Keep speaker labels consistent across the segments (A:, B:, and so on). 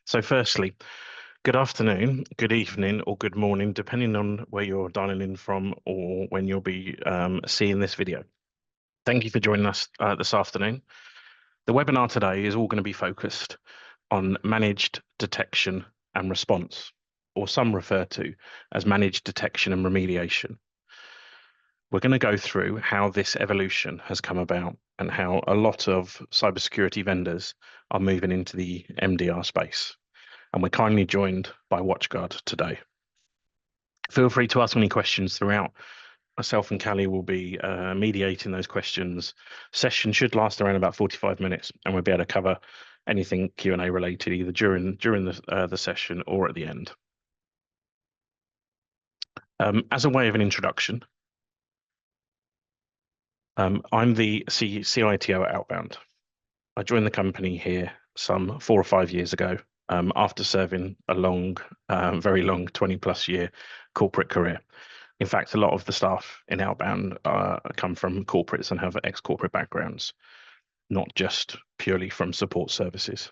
A: So firstly, good afternoon, good evening, or good morning, depending on where you're dialing in from or when you'll be seeing this video. Thank you for joining us this afternoon. The webinar today is all going to be focused on managed detection and response, or some refer to as managed detection and remediation. We're going to go through how this evolution has come about and how a lot of cybersecurity vendors are moving into the MDR space. And we're kindly joined by WatchGuard today. Feel free to ask any questions throughout. Myself and Callie will be mediating those questions. Session should last around about 45 minutes, and we'll be able to cover anything Q&A related either during the session or at the end. As a way of an introduction, I'm the CITO at Outbound. I joined the company here some 4 or 5 years ago after serving a long, very long 20+ year corporate career. In fact, a lot of the staff in Outbound come from corporates and have ex-corporate backgrounds, not just purely from support services.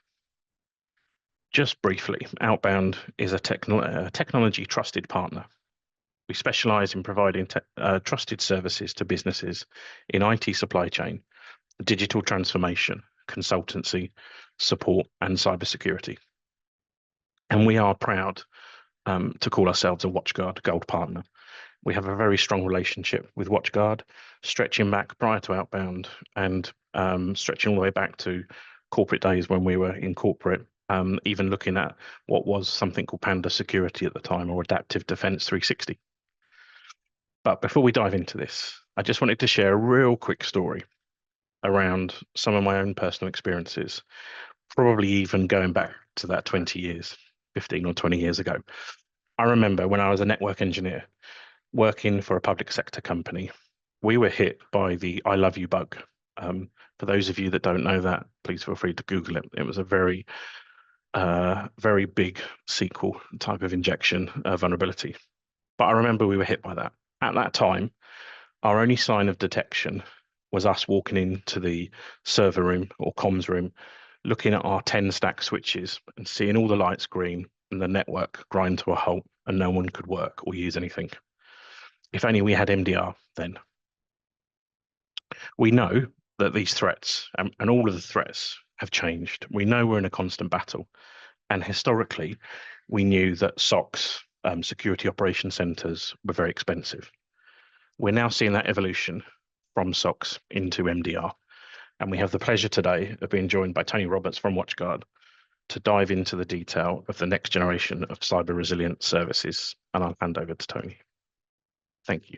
A: Just briefly, Outbound is a technology trusted partner. We specialize in providing trusted services to businesses in IT supply chain, digital transformation, consultancy, support, and cybersecurity. And we are proud to call ourselves a WatchGuard Gold Partner. We have a very strong relationship with WatchGuard, stretching back prior to Outbound and stretching all the way back to corporate days when we were in corporate, even looking at what was something called Panda Security at the time, or Adaptive Defense 360. But before we dive into this, I just wanted to share a real quick story around some of my own personal experiences, probably even going back to that 20 years, 15 or 20 years ago. I remember when I was a network engineer working for a public sector company, we were hit by the I love you bug. For those of you that don't know that, please feel free to Google it. It was a very, very big SQL type of injection vulnerability. But I remember we were hit by that. At that time, our only sign of detection was us walking into the server room or comms room, looking at our 10 stack switches and seeing all the lights green and the network grind to a halt and no one could work or use anything. If only we had MDR then. We know that these threats and all of the threats have changed. We know we're in a constant battle. And historically, we knew that SOCs, security operation centers, were very expensive. We're now seeing that evolution from SOCs into MDR. And we have the pleasure today of being joined by Tony Roberts from WatchGuard to dive into the detail of the next generation of cyber resilient services. And I'll hand over to Tony. Thank you.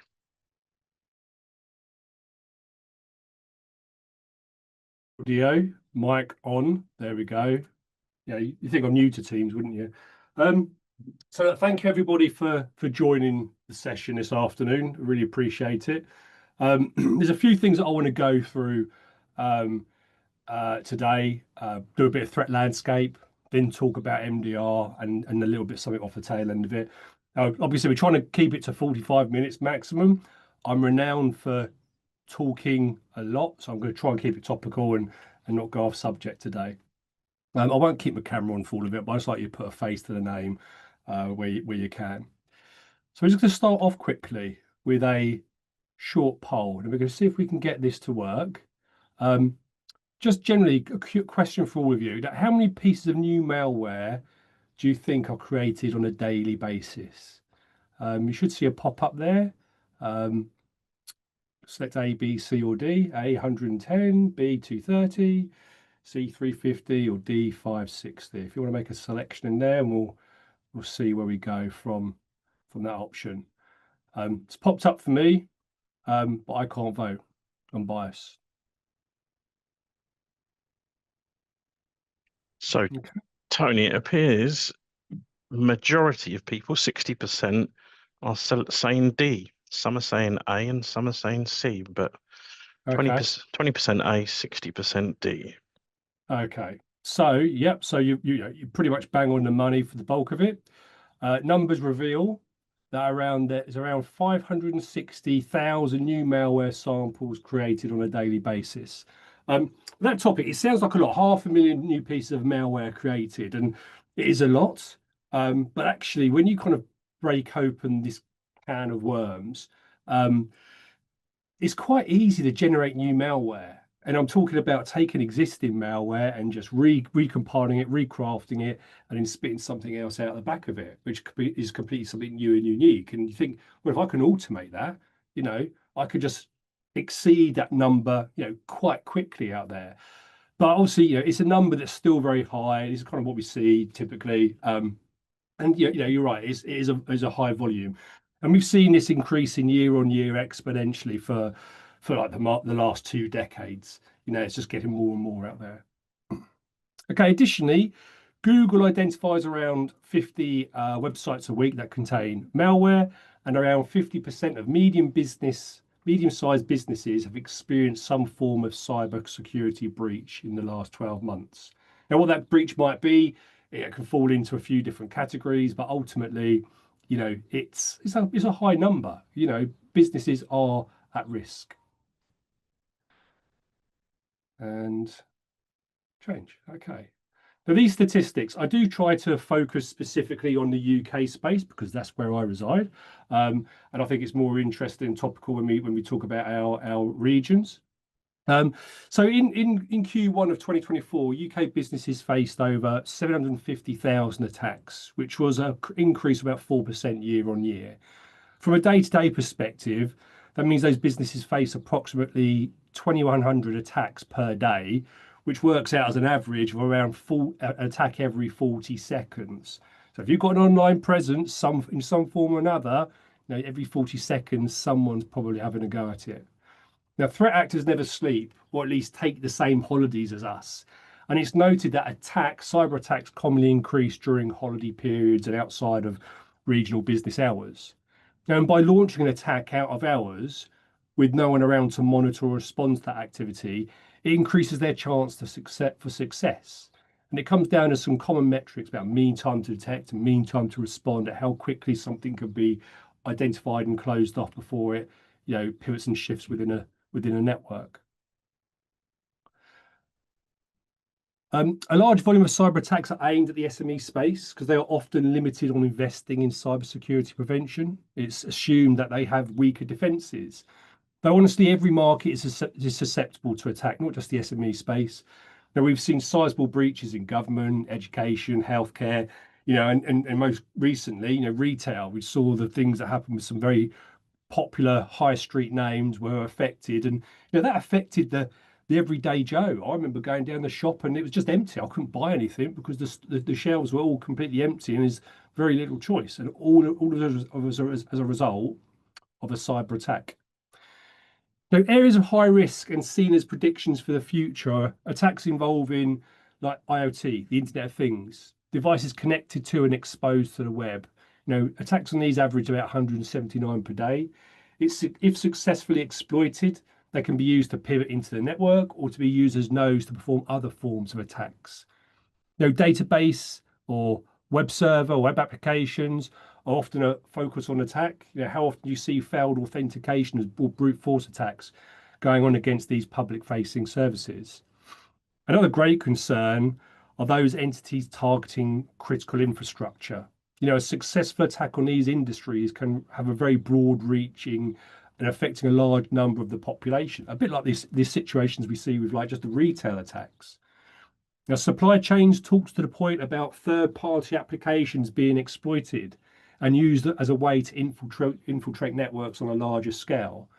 B: Audio, mic on. There we go. Yeah, you think I'm new to Teams, wouldn't you? So thank you everybody for joining the session this afternoon. I really appreciate it. There's a few things that I want to go through today. Do a bit of threat landscape, then talk about MDR and a little bit something off the tail end of it. Obviously, we're trying to keep it to 45 minutes maximum. I'm renowned for talking a lot, so I'm going to try and keep it topical and not go off subject today. I won't keep my camera on for all of it, but I just like you to put a face to the name where you can. So we're just going to start off quickly with a short poll, and we're going to see if we can get this to work. Just generally, a question for all of you: how many pieces of new malware do you think are created on a daily basis? You should see a pop-up there. Select A, B, C, or D. A, 110, B, 230, C, 350, or D, 560. If you want to make a selection in there, and we'll see where we go from that option. It's popped up for me, but I can't vote. I'm biased.
A: So, okay. Tony, it appears majority of people, 60%, are saying D. Some are saying A and some are saying C, but 20% A, 60% D.
B: Okay. So, yep. So you pretty much bang on the money for the bulk of it. Numbers reveal that there's around 560,000 new malware samples created on a daily basis. That topic, it sounds like a lot, 500,000 new pieces of malware created. And It is a lot, but actually, when you kind of break open this can of worms, um, it's quite easy to generate new malware. And I'm talking about taking existing malware and just recompiling it, recrafting it, and then spitting something else out the back of it, which is completely something new and unique. And you think, well, if I can automate that, I could just exceed that number, quite quickly out there. But obviously, it's a number that's still very high. It's kind of what we see typically. And you're right. It is a high volume, and we've seen this increasing year on year exponentially for like the last 2 decades. It's just getting more and more out there. Okay. Additionally, Google identifies around 50 websites a week that contain malware, and around 50% of medium-sized businesses have experienced some form of cyber security breach in the last 12 months. Now, what that breach might be, it can fall into a few different categories, but ultimately, it's a high number. Businesses are at risk. And change. Okay. Now, these statistics, I do try to focus specifically on the UK space because that's where I reside, and I think it's more interesting and topical when we talk about our regions. So in Q1 of 2024, UK businesses faced over 750,000 attacks, which was an increase of about 4% year on year. From a day-to-day perspective, that means those businesses face approximately 2,100 attacks per day, which works out as an average of around an attack every 40 seconds. So if you've got an online presence, in some form or another, every 40 seconds, someone's probably having a go at it. Now, threat actors never sleep, or at least take the same holidays as us. And it's noted that cyber attacks commonly increase during holiday periods and outside of regional business hours. Now, and by launching an attack out of hours with no one around to monitor or respond to that activity, it increases their chance for success. And it comes down to some common metrics about mean time to detect and mean time to respond, at how quickly something could be identified and closed off before it, pivots and shifts within a network. A large volume of cyber attacks are aimed at the SME space because they are often limited on investing in cybersecurity prevention. It's assumed that they have weaker defenses. Though honestly, every market is susceptible to attack, not just the SME space. Now, we've seen sizable breaches in government, education, healthcare, and most recently, retail. We saw the things that happened with some very popular high street names were affected, and that affected the everyday Joe. I remember going down the shop and it was just empty. I couldn't buy anything because the shelves were all completely empty and there's very little choice, and all as a result of a cyber attack. Now, areas of high risk and seen as predictions for the future are attacks involving like IoT, the Internet of Things, devices connected to and exposed to the web. Attacks on these average about 179 per day. If successfully exploited, they can be used to pivot into the network or to be used as nodes to perform other forms of attacks. Database or web server or web applications are often a focus on attack. How often you see failed authentication or brute force attacks going on against these public-facing services. Another great concern are those entities targeting critical infrastructure. A successful attack on these industries can have a very broad reaching and affecting a large number of the population, a bit like these situations we see with like just the retail attacks. Now, supply chains talks to the point about third-party applications being exploited and used as a way to infiltrate networks on a larger scale.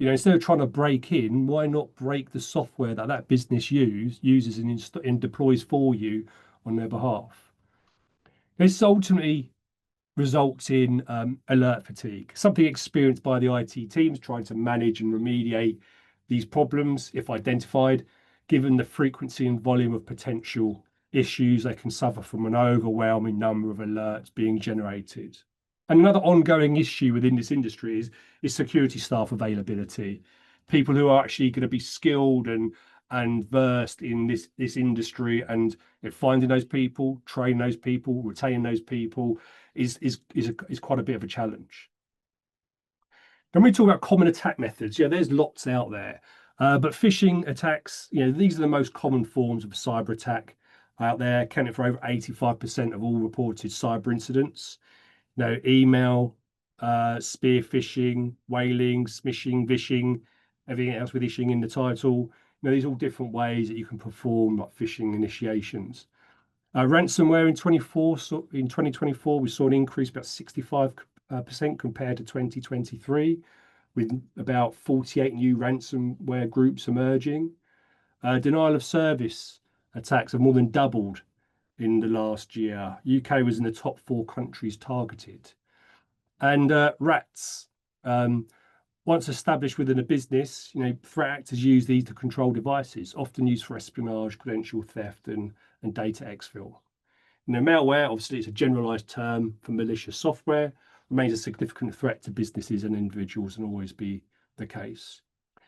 B: Instead of trying to break in, why not break the software that business uses and deploys for you on their behalf? This ultimately results in alert fatigue, something experienced by the IT teams trying to manage and remediate these problems if identified, given the frequency and volume of potential issues they can suffer from an overwhelming number of alerts being generated. And another ongoing issue within this industry is security staff availability. People who are actually going to be skilled and versed in this industry, and finding those people, training those people, retaining those people is quite a bit of a challenge. When we talk about common attack methods, there's lots out there, but phishing attacks, these are the most common forms of cyber attack. out there, accounting for over 85% of all reported cyber incidents. Email, spear phishing, whaling, smishing, vishing, everything else with phishing in the title. These are all different ways that you can perform like phishing initiations. Ransomware in 2024, we saw an increase about 65% compared to 2023, with about 48 new ransomware groups emerging. Denial of service attacks have more than doubled in the last year. UK was in the top 4 countries targeted. And rats, once established within a business, threat actors use these to control devices, often used for espionage, credential theft, and data exfil. Malware, obviously, it's a generalized term for malicious software, remains a significant threat to businesses and individuals, and always be the case.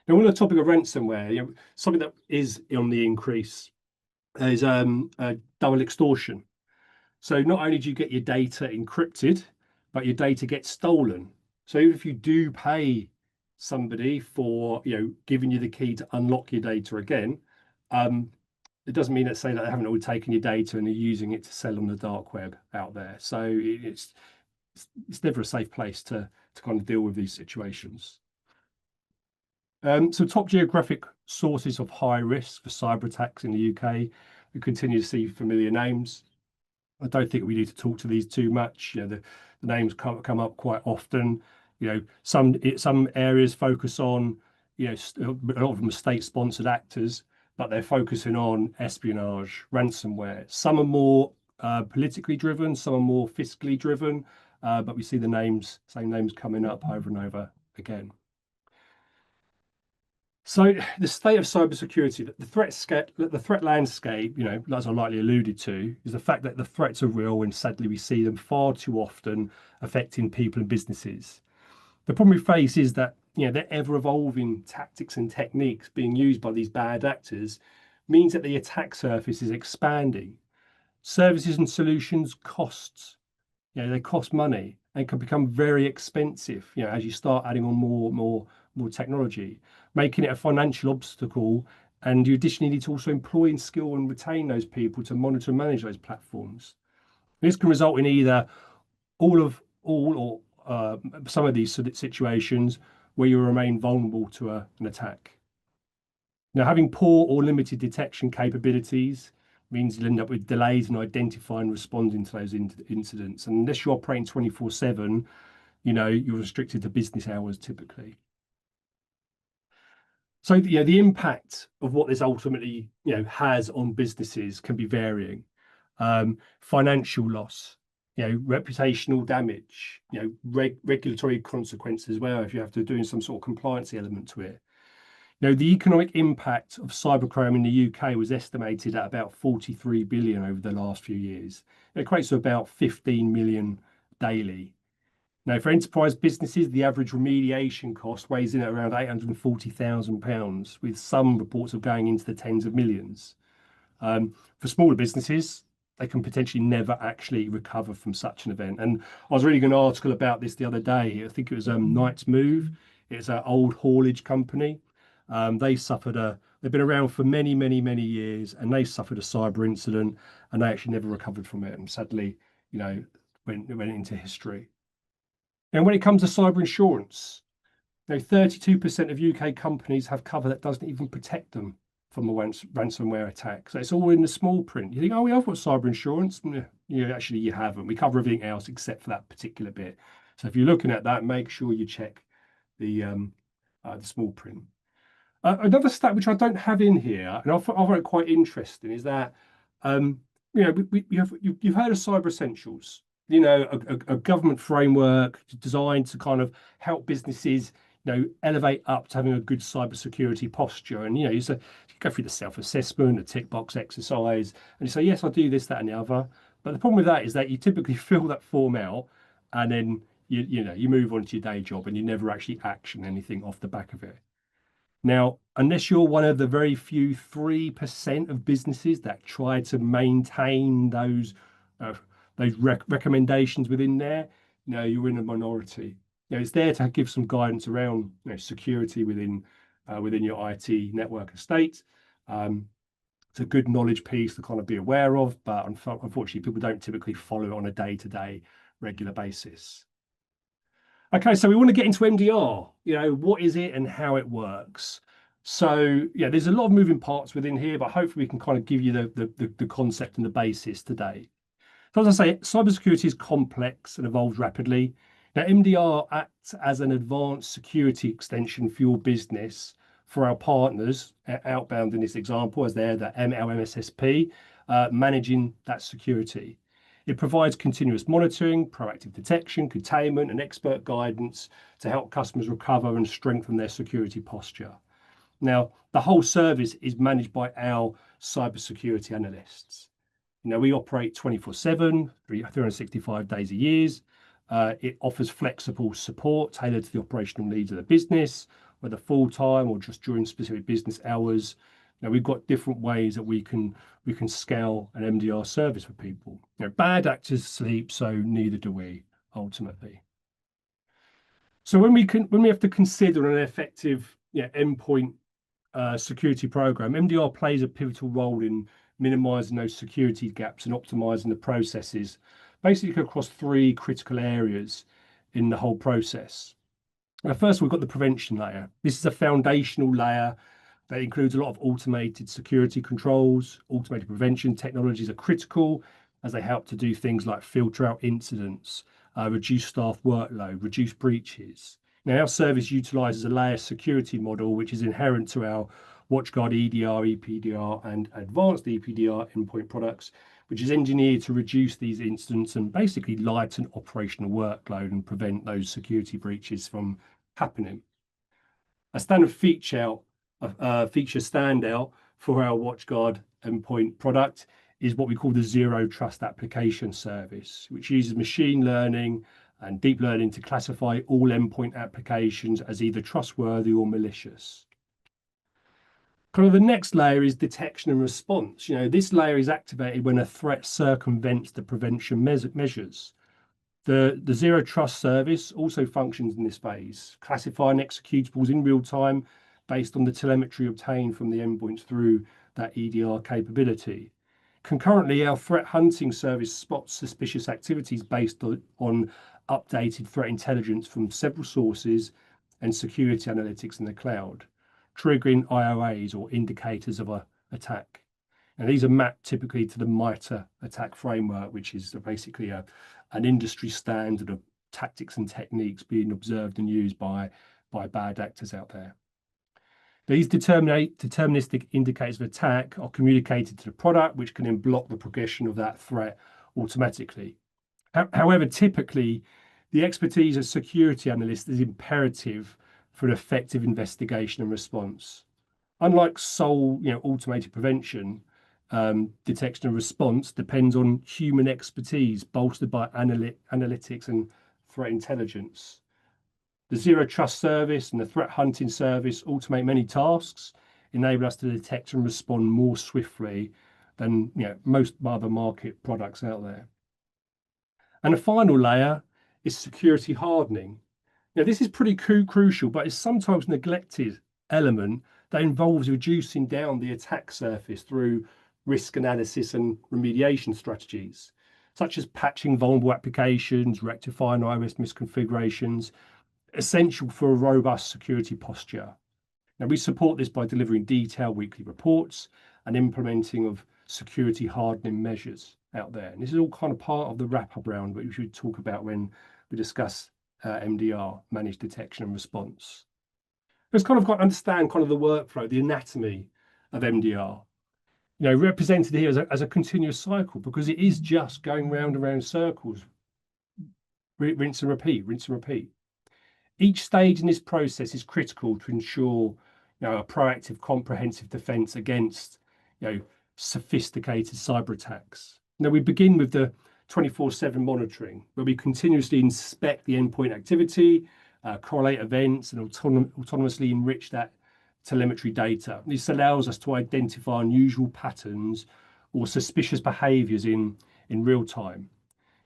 B: Now, on the topic of ransomware, something that is on the increase is double extortion. So not only do you get your data encrypted, but your data gets stolen. So if you do pay somebody for giving you the key to unlock your data again, it doesn't mean that say that they haven't already taken your data and are using it to sell on the dark web out there. So it's never a safe place to kind of deal with these situations. So top geographic sources of high risk for cyber attacks in the UK, we continue to see familiar names. I don't think we need to talk to these too much. The names come up quite often. Some areas focus on, a lot of them are state-sponsored actors, but they're focusing on espionage, ransomware. Some are more politically driven, some are more fiscally driven, but we see the same names coming up over and over again. So the state of cybersecurity, the threat landscape, as I lightly alluded to, is the fact that the threats are real, and sadly we see them far too often affecting people and businesses. The problem we face is that the ever-evolving tactics and techniques being used by these bad actors means that the attack surface is expanding. Services and solutions costs, they cost money and can become very expensive, as you start adding on more technology, making it a financial obstacle. And you additionally need to also employ and skill and retain those people to monitor and manage those platforms. This can result in either all or some of these situations where you remain vulnerable to an attack. Now, having poor or limited detection capabilities means you'll end up with delays in identifying and responding to those incidents. And unless you're operating 24/7, you're restricted to business hours typically. So the impact of what this ultimately has on businesses can be varying. Financial loss, reputational damage, regulatory consequences as well if you have to do some sort of compliance element to it. The economic impact of cybercrime in the UK was estimated at about 43 billion over the last few years. It equates to about 15 million daily. Now, for enterprise businesses, the average remediation cost weighs in at around £840,000, with some reports of going into the tens of millions. For smaller businesses, they can potentially never actually recover from such an event. And I was reading an article about this the other day. I think it was Knight's Move. It's an old haulage company. They've been around for many, many, many years, and they suffered a cyber incident, and they actually never recovered from it. And sadly, went into history. And when it comes to cyber insurance, 32% of UK companies have cover that doesn't even protect them from a ransomware attack. So it's all in the small print. You think, oh, I've got cyber insurance. Actually, you haven't. We cover everything else except for that particular bit. So if you're looking at that, make sure you check the small print. Another stat which I don't have in here, and I find it quite interesting, is that you've heard of Cyber Essentials. A government framework designed to kind of help businesses, elevate up to having a good cybersecurity posture. And you go through the self-assessment, the tick box exercise, and you say, yes, I do this, that, and the other. But the problem with that is that you typically fill that form out, and then you move on to your day job, and you never actually action anything off the back of it. Now, unless you're one of the very few 3% of businesses that try to maintain those recommendations within there, you're in a minority. It's there to give some guidance around security within your IT network estate. It's a good knowledge piece to kind of be aware of, but unfortunately, people don't typically follow it on a day-to-day regular basis. Okay, so we want to get into MDR. What is it and how it works? So yeah, there's a lot of moving parts within here, but hopefully we can kind of give you the concept and the basis today. So as I say, cybersecurity is complex and evolves rapidly. Now, MDR acts as an advanced security extension for your business for our partners, Outbound in this example, as they're the our MSSP, managing that security. It provides continuous monitoring, proactive detection, containment, and expert guidance to help customers recover and strengthen their security posture. Now, the whole service is managed by our cybersecurity analysts. We operate 24/7, 365 days a year. It offers flexible support tailored to the operational needs of the business, whether full-time or just during specific business hours. Now, we've got different ways that we can scale an MDR service for people. Bad actors sleep, so neither do we, ultimately. So when we have to consider an effective endpoint security program, MDR plays a pivotal role in minimizing those security gaps and optimizing the processes, basically across three critical areas in the whole process. Now, first, we've got the prevention layer. This is a foundational layer that includes a lot of automated security controls. Automated prevention technologies are critical as they help to do things like filter out incidents, reduce staff workload, reduce breaches. Now, our service utilizes a layer security model, which is inherent to our WatchGuard EDR, EPDR, and advanced EPDR endpoint products, which is engineered to reduce these incidents and basically lighten operational workload and prevent those security breaches from happening. A standard feature standout for our WatchGuard endpoint product is what we call the Zero Trust Application Service, which uses machine learning and deep learning to classify all endpoint applications as either trustworthy or malicious. Kind of the next layer is detection and response. This layer is activated when a threat circumvents the prevention measures. The Zero Trust service also functions in this phase, classifying executables in real time based on the telemetry obtained from the endpoints through that EDR capability. Concurrently, our threat hunting service spots suspicious activities based on updated threat intelligence from several sources and security analytics in the cloud, triggering IOAs or indicators of an attack. And these are mapped typically to the MITRE attack framework, which is basically an industry standard of tactics and techniques being observed and used by bad actors out there. These deterministic indicators of attack are communicated to the product, which can then block the progression of that threat automatically. However, typically, the expertise of security analysts is imperative for an effective investigation and response. Unlike sole, automated prevention, detection and response depends on human expertise bolstered by analytics and threat intelligence. The Zero Trust service and the threat hunting service automate many tasks, enable us to detect and respond more swiftly than most other market products out there. And the final layer is security hardening. This is pretty crucial, but it's sometimes neglected element that involves reducing down the attack surface through risk analysis and remediation strategies, such as patching vulnerable applications, rectifying iOS misconfigurations, essential for a robust security posture. Now, we support this by delivering detailed weekly reports and implementing of security hardening measures out there. And this is all kind of part of the wrap-up round, which we should talk about when we discuss MDR, managed detection and response. Let's kind of understand kind of the workflow, the anatomy of MDR. Represented here as a continuous cycle, because it is just going round and round circles, rinse and repeat, rinse and repeat. Each stage in this process is critical to ensure a proactive, comprehensive defense against sophisticated cyber attacks. We begin with the 24/7 monitoring, where we continuously inspect the endpoint activity, correlate events, and autonomously enrich that telemetry data. This allows us to identify unusual patterns or suspicious behaviors in real time.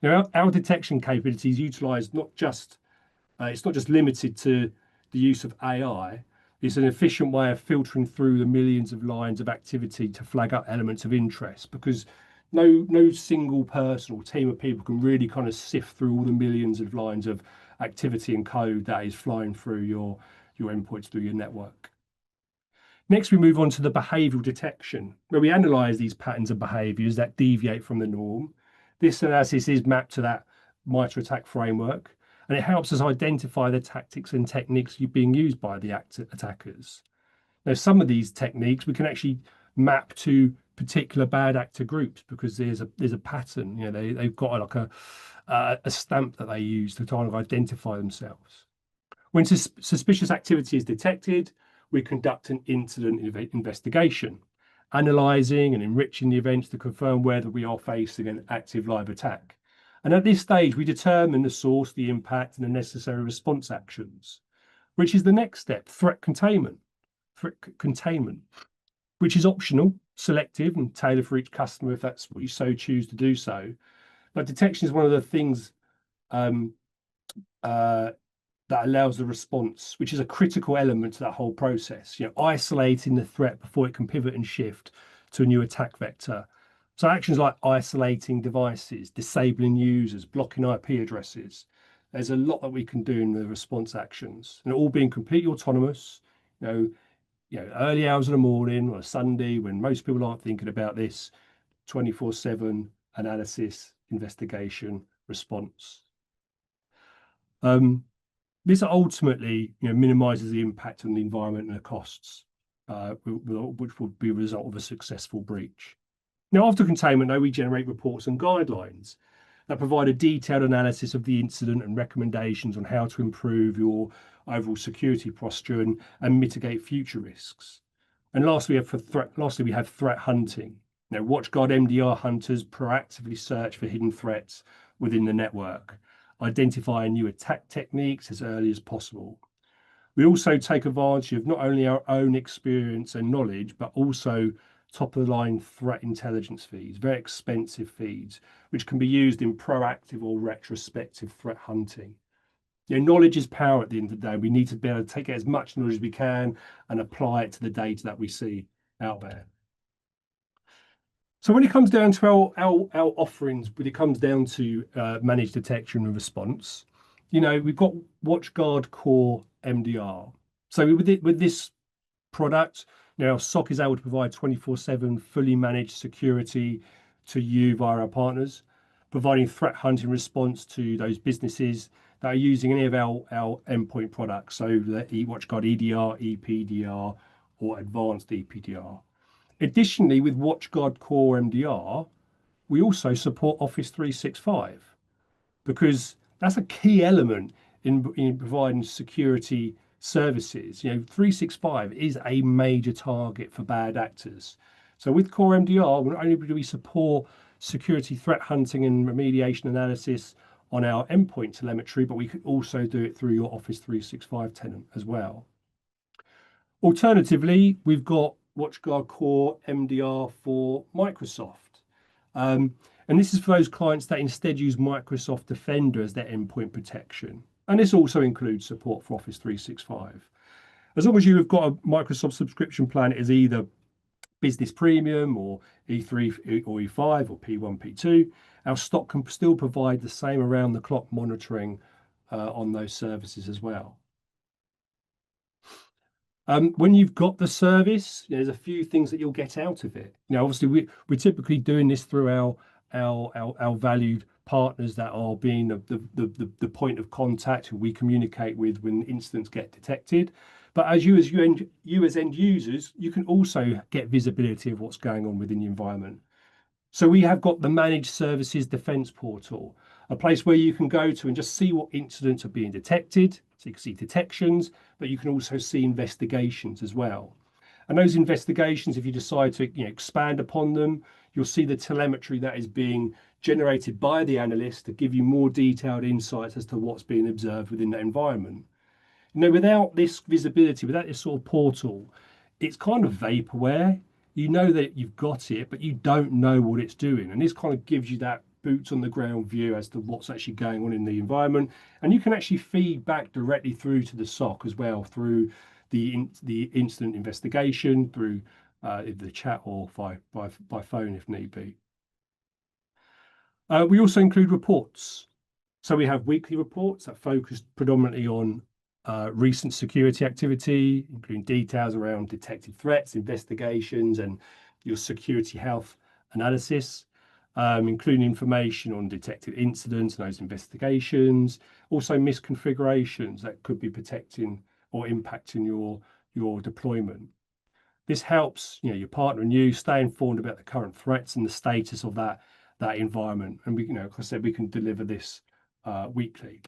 B: Our detection capabilities utilize it's not just limited to the use of AI, It's an efficient way of filtering through the millions of lines of activity to flag up elements of interest, because no single person or team of people can really kind of sift through all the millions of lines of activity and code that is flying through your endpoints through your network. Next, we move on to the behavioral detection, where we analyze these patterns of behaviors that deviate from the norm. This analysis is mapped to that MITRE ATT&CK framework, and it helps us identify the tactics and techniques being used by the attackers. Now, some of these techniques we can actually map to particular bad actor groups, because there's a pattern. You know, they've got like a stamp that they use to kind of identify themselves. When suspicious activity is detected, we conduct an incident investigation, analysing and enriching the events to confirm whether we are facing an active live attack. And at this stage, we determine the source, the impact, and the necessary response actions, which is the next step: threat containment. Threat containment, which is optional, selective, and tailored for each customer if that's what you so choose to do so. But detection is one of the things that allows the response, which is a critical element to that whole process. You know, isolating the threat before it can pivot and shift to a new attack vector. So actions like isolating devices, disabling users, blocking IP addresses. There's a lot that we can do in the response actions, and all being completely autonomous. You know, early hours of the morning on a Sunday when most people aren't thinking about this. 24/7 analysis, investigation, response. This ultimately, minimises the impact on the environment and the costs, which would be a result of a successful breach. Now, after containment, though, we generate reports and guidelines that provide a detailed analysis of the incident and recommendations on how to improve your overall security posture and mitigate future risks. And lastly, we have threat hunting. Now, WatchGuard MDR hunters proactively search for hidden threats within the network, identifying new attack techniques as early as possible. We also take advantage of not only our own experience and knowledge, but also top of the line threat intelligence feeds, very expensive feeds, which can be used in proactive or retrospective threat hunting. Knowledge is power at the end of the day. We need to be able to take as much knowledge as we can and apply it to the data that we see out there. So when it comes down to our offerings, when it comes down to managed detection and response, we've got WatchGuard Core MDR. So with this product, now SOC is able to provide 24/7 fully managed security to you via our partners, providing threat hunting response to those businesses that are using any of our endpoint products. So the WatchGuard EDR, EPDR, or advanced EPDR. Additionally, with WatchGuard Core MDR, we also support Office 365, because that's a key element in providing security services. 365 is a major target for bad actors. So with Core MDR, not only do we support security threat hunting and remediation analysis on our endpoint telemetry, but we could also do it through your Office 365 tenant as well. Alternatively, we've got WatchGuard Core MDR for Microsoft. And this is for those clients that instead use Microsoft Defender as their endpoint protection. And this also includes support for Office 365. As long as you've got a Microsoft subscription plan, it is either Business Premium or E3 or E5 or P1, P2, our stock can still provide the same around-the-clock monitoring on those services as well. When you've got the service, there's a few things that you'll get out of it. Obviously, we're typically doing this through our valued partners that are being the point of contact who we communicate with when incidents get detected. But as you as end users, you can also get visibility of what's going on within the environment. So we have got the Managed Services Defense Portal, a place where you can go to and just see what incidents are being detected. So you can see detections, but you can also see investigations as well. And those investigations, if you decide to expand upon them, you'll see the telemetry that is being generated by the analyst to give you more detailed insights as to what's being observed within that environment. Without this visibility, without this sort of portal, it's kind of vaporware. You know that you've got it, but you don't know what it's doing. And this kind of gives you that boots on the ground view as to what's actually going on in the environment. And you can actually feed back directly through to the SOC as well through the incident investigation through either the chat or by phone if need be. We also include reports. So we have weekly reports that focus predominantly on recent security activity, including details around detected threats, investigations, and your security health analysis, including information on detected incidents and those investigations, also misconfigurations that could be protecting or impacting your deployment. This helps your partner and you stay informed about the current threats and the status of that environment. And we, like I said, we can deliver this weekly.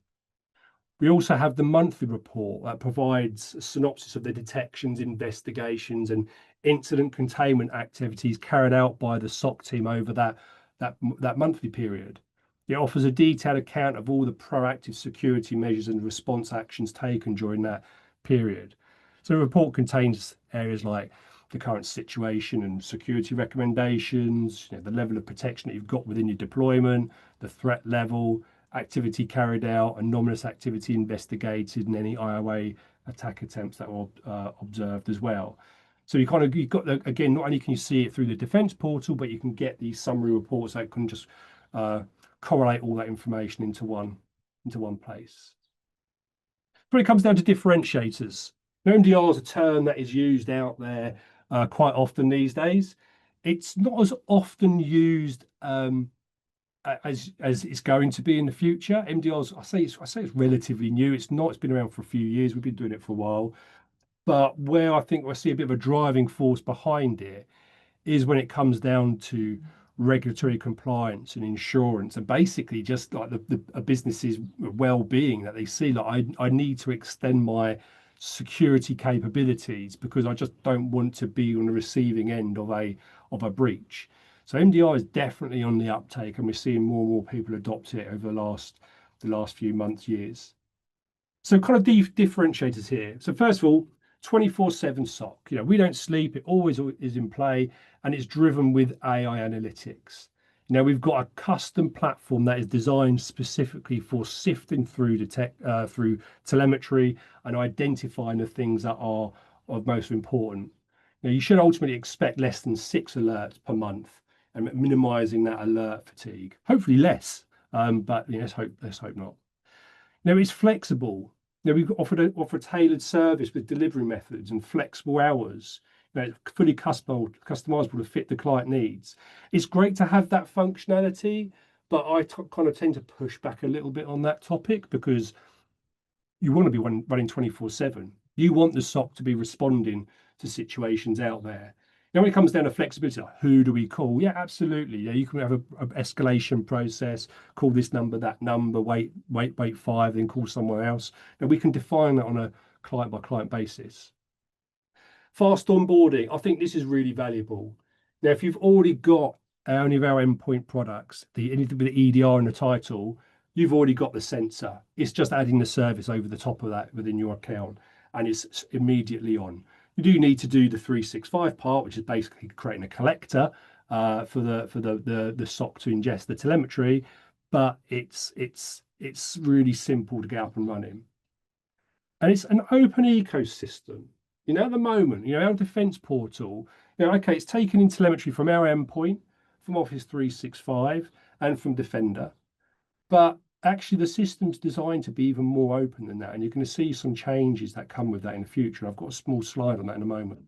B: We also have the monthly report that provides a synopsis of the detections, investigations, and incident containment activities carried out by the SOC team over that monthly period. It offers a detailed account of all the proactive security measures and response actions taken during that period. So the report contains areas like the current situation and security recommendations, the level of protection that you've got within your deployment, the threat level, activity carried out, anomalous activity investigated, and any IOA attack attempts that were observed as well. So you've got again, not only can you see it through the defense portal, but you can get these summary reports that can just correlate all that information into one place. But it comes down to differentiators. Now, MDR is a term that is used out there quite often these days. It's not as often used as it's going to be in the future. MDR's, I say it's relatively new. It's been around for a few years. We've been doing it for a while. But where I think I see a bit of a driving force behind it is when it comes down to regulatory compliance and insurance, and basically just like a business's well-being, that they see like I need to extend my security capabilities because I just don't want to be on the receiving end of a breach. So MDR is definitely on the uptake, and we're seeing more and more people adopt it over the last few months, years. So kind of differentiators here. So first of all, 24/7 SOC. We don't sleep. It always is in play, and it's driven with AI analytics. We've got a custom platform that is designed specifically for sifting through through telemetry and identifying the things that are of most important. You should ultimately expect less than 6 alerts per month, and minimizing that alert fatigue. Hopefully less, but let's hope not. It's flexible. We offer a tailored service with delivery methods and flexible hours. Fully customizable to fit the client needs. It's great to have that functionality, but I kind of tend to push back a little bit on that topic, because you want to be running 24/7. You want the SOC to be responding to situations out there. When it comes down to flexibility, like who do we call? Yeah, absolutely. You can have an escalation process, call this number, that number, wait 5, then call somewhere else. We can define that on a client by client basis. Fast onboarding. I think this is really valuable. Now, if you've already got any of our endpoint products, anything with the EDR in the title, you've already got the sensor. It's just adding the service over the top of that within your account, and it's immediately on. You do need to do the 365 part, which is basically creating a collector for the SOC to ingest the telemetry, but it's really simple to get up and running. And it's an open ecosystem. At the moment, our defense portal, okay, it's taken in telemetry from our endpoint, from Office 365, and from Defender, but actually the system's designed to be even more open than that, and you're going to see some changes that come with that in the future. I've got a small slide on that in a moment.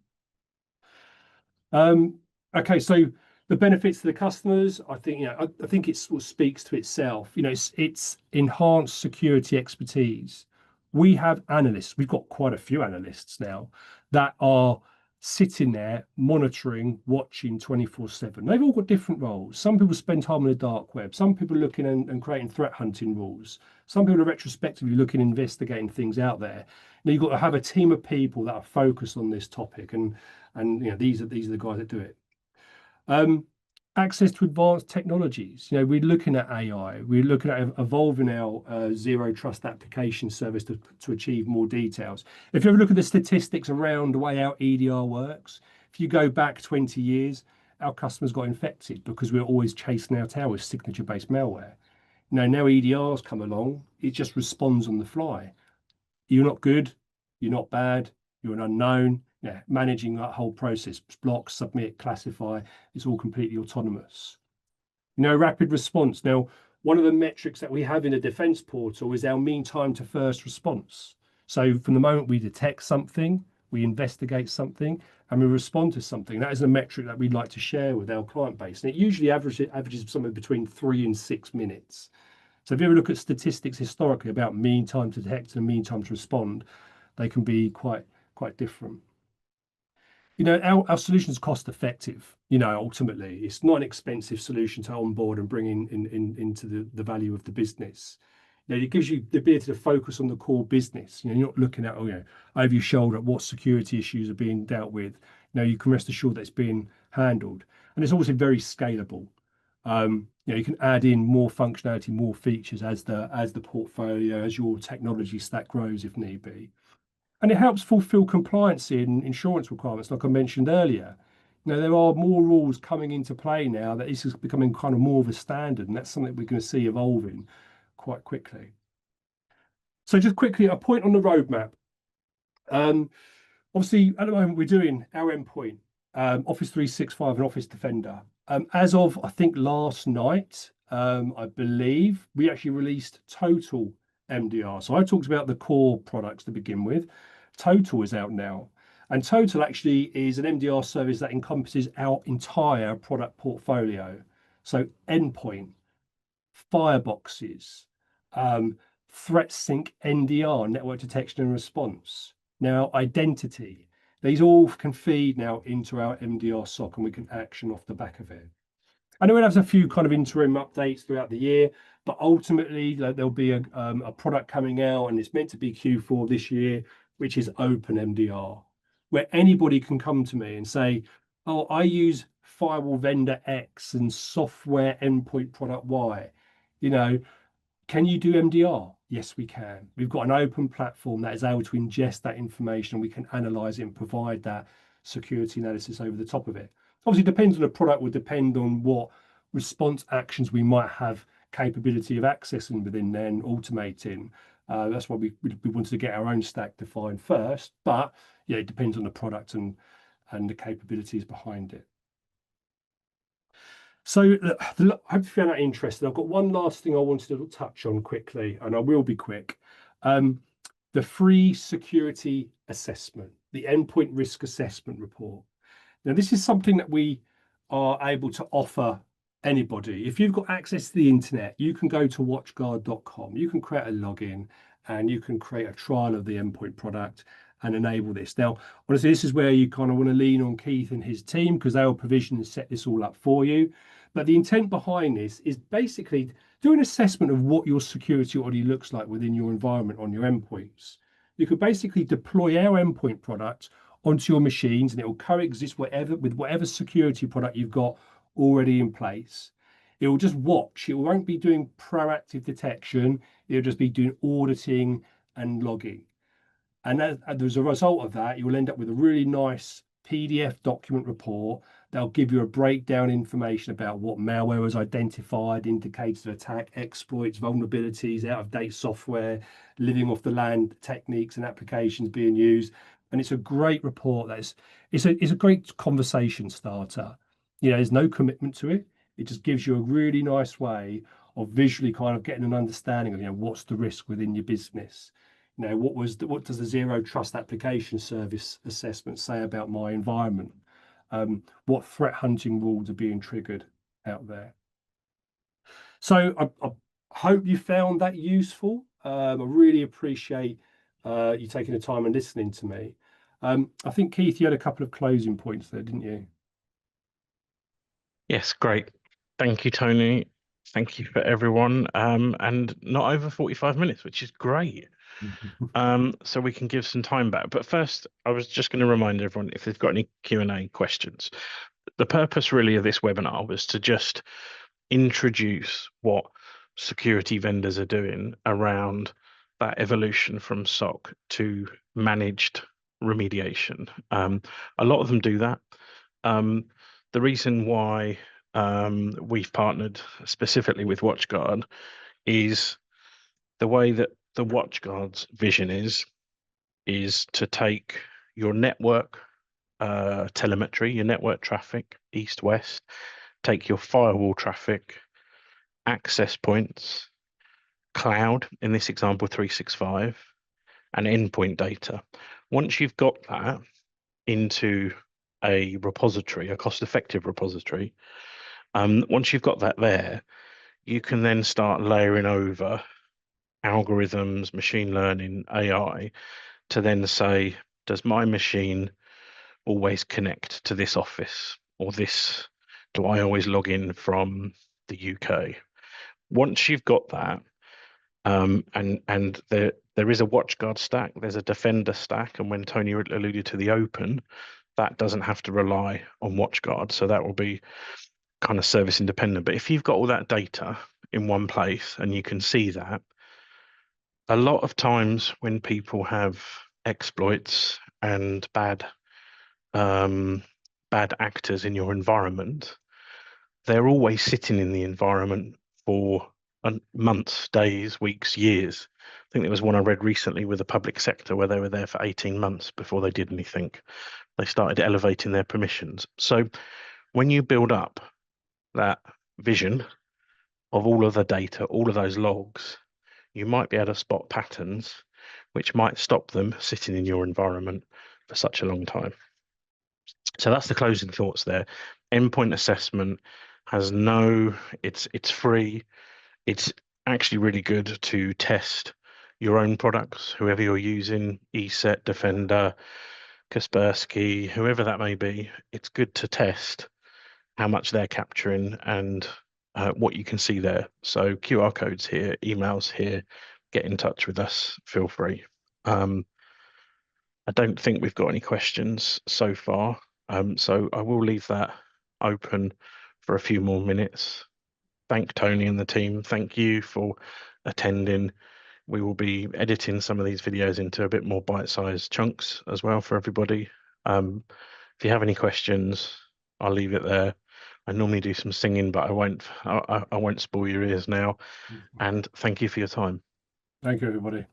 B: Okay, so the benefits to the customers, I think it sort of speaks to itself. It's enhanced security expertise. We have analysts. We've got quite a few analysts now that are sitting there monitoring, watching 24/7. They've all got different roles. Some people spend time on the dark web. Some people are looking and creating threat hunting rules. Some people are retrospectively looking, investigating things out there. You've got to have a team of people that are focused on this topic, and these are the guys that do it. Access to advanced technologies. We're looking at AI. We're looking at evolving our zero trust application service to achieve more details. If you ever look at the statistics around the way our EDR works, if you go back 20 years, our customers got infected because we're always chasing our tail with signature-based malware. Now EDRs come along, it just responds on the fly. You're not good, you're not bad, you're an unknown. Yeah, managing that whole process, block, submit, classify, it's all completely autonomous. Rapid response. Now, one of the metrics that we have in the defense portal is our mean time to first response. So from the moment we detect something, we investigate something, and we respond to something, that is a metric that we'd like to share with our client base. And it usually averages somewhere between 3 and 6 minutes. So if you ever look at statistics historically about mean time to detect and mean time to respond, they can be quite different. Our solution is cost effective. Ultimately, it's not an expensive solution to onboard and bring into the value of the business. It gives you the ability to focus on the core business. You're not looking at, over your shoulder at what security issues are being dealt with. You can rest assured that it's being handled. And it's also very scalable. You can add in more functionality, more features as the portfolio, as your technology stack grows if need be. And it helps fulfill compliance in insurance requirements, like I mentioned earlier. There are more rules coming into play now that this is becoming kind of more of a standard, and that's something we're going to see evolving quite quickly. So just quickly, a point on the roadmap. Obviously, at the moment, we're doing our endpoint, Office 365 and Office Defender. As of, I think, last night, I believe, we actually released Total MDR. So I talked about the core products to begin with. Total is out now. And Total actually is an MDR service that encompasses our entire product portfolio. So endpoint, fireboxes, threat sync NDR, network detection and response. Now, identity. These all can feed now into our MDR SOC and we can action off the back of it. I know we'll have a few kind of interim updates throughout the year, but ultimately there'll be a product coming out, and it's meant to be Q4 this year, which is Open MDR, where anybody can come to me and say, oh, I use firewall vendor X and software endpoint product Y. Can you do MDR? Yes, we can. We've got an open platform that is able to ingest that information. We can analyze it and provide that security analysis over the top of it. Obviously, it depends on the product, will depend on what response actions we might have capability of accessing within then automating. That's why we wanted to get our own stack defined first. But yeah, it depends on the product and the capabilities behind it. So I hope you found that interesting. I've got one last thing I wanted to touch on quickly, and I will be quick. The free security assessment, the endpoint risk assessment report. Now, this is something that we are able to offer anybody. If you've got access to the internet, you can go to watchguard.com. You can create a login and you can create a trial of the endpoint product and enable this. Now, honestly, this is where you kind of want to lean on Keith and his team because they'll provision and set this all up for you. But the intent behind this is basically do an assessment of what your security already looks like within your environment on your endpoints. You could basically deploy our endpoint product onto your machines and it will coexist with whatever security product you've got already in place. It will just watch. It won't be doing proactive detection. It'll just be doing auditing and logging. And as a result of that, you will end up with a really nice PDF document report that'll give you a breakdown information about what malware was identified, indicators of attack, exploits, vulnerabilities, out-of-date software, living off the land techniques and applications being used. And it's a great report. It's a great conversation starter. There's no commitment to it. It just gives you a really nice way of visually kind of getting an understanding of what's the risk within your business. What does the zero trust application service assessment say about my environment? What threat hunting rules are being triggered out there? So I hope you found that useful. I really appreciate you taking the time and listening to me. I think, Keith, you had a couple of closing points there, didn't you?
A: Yes, great. Thank you, Tony. Thank you for everyone. And not over 45 minutes, which is great. So we can give some time back. But first, I was just going to remind everyone if they've got any Q&A questions. The purpose really of this webinar was to just introduce what security vendors are doing around that evolution from SOC to managed remediation. A lot of them do that. The reason why we've partnered specifically with WatchGuard is the way that the WatchGuard's vision is to take your network telemetry, your network traffic, east-west, take your firewall traffic, access points, cloud, in this example, 365, and endpoint data. Once you've got that into a repository, a cost-effective repository, once you've got that there, you can then start layering over algorithms, machine learning, AI, to then say, does my machine always connect to this office or this? Do I always log in from the UK? Once you've got that, and there is a WatchGuard stack, there's a Defender stack, and when Tony alluded to the open, that doesn't have to rely on WatchGuard, so that will be kind of service independent. But if you've got all that data in one place and you can see that, a lot of times when people have exploits and bad actors in your environment, they're always sitting in the environment for months, days, weeks, years. I think there was one I read recently with the public sector where they were there for 18 months before they did anything. They started elevating their permissions. So when you build up that vision of all of the data, all of those logs, you might be able to spot patterns which might stop them sitting in your environment for such a long time. So that's the closing thoughts there. Endpoint assessment has it's free. It's actually really good to test your own products, whoever you're using, ESET, Defender, Kaspersky, whoever that may be. It's good to test how much they're capturing and what you can see there. So QR codes here, emails here, get in touch with us, feel free. I don't think we've got any questions so far. So I will leave that open for a few more minutes. Thank Tony and the team. Thank you for attending. We will be editing some of these videos into a bit more bite-sized chunks as well for everybody. If you have any questions, I'll leave it there. I normally do some singing, but I won't spoil your ears now. And thank you for your time.
B: Thank you, everybody.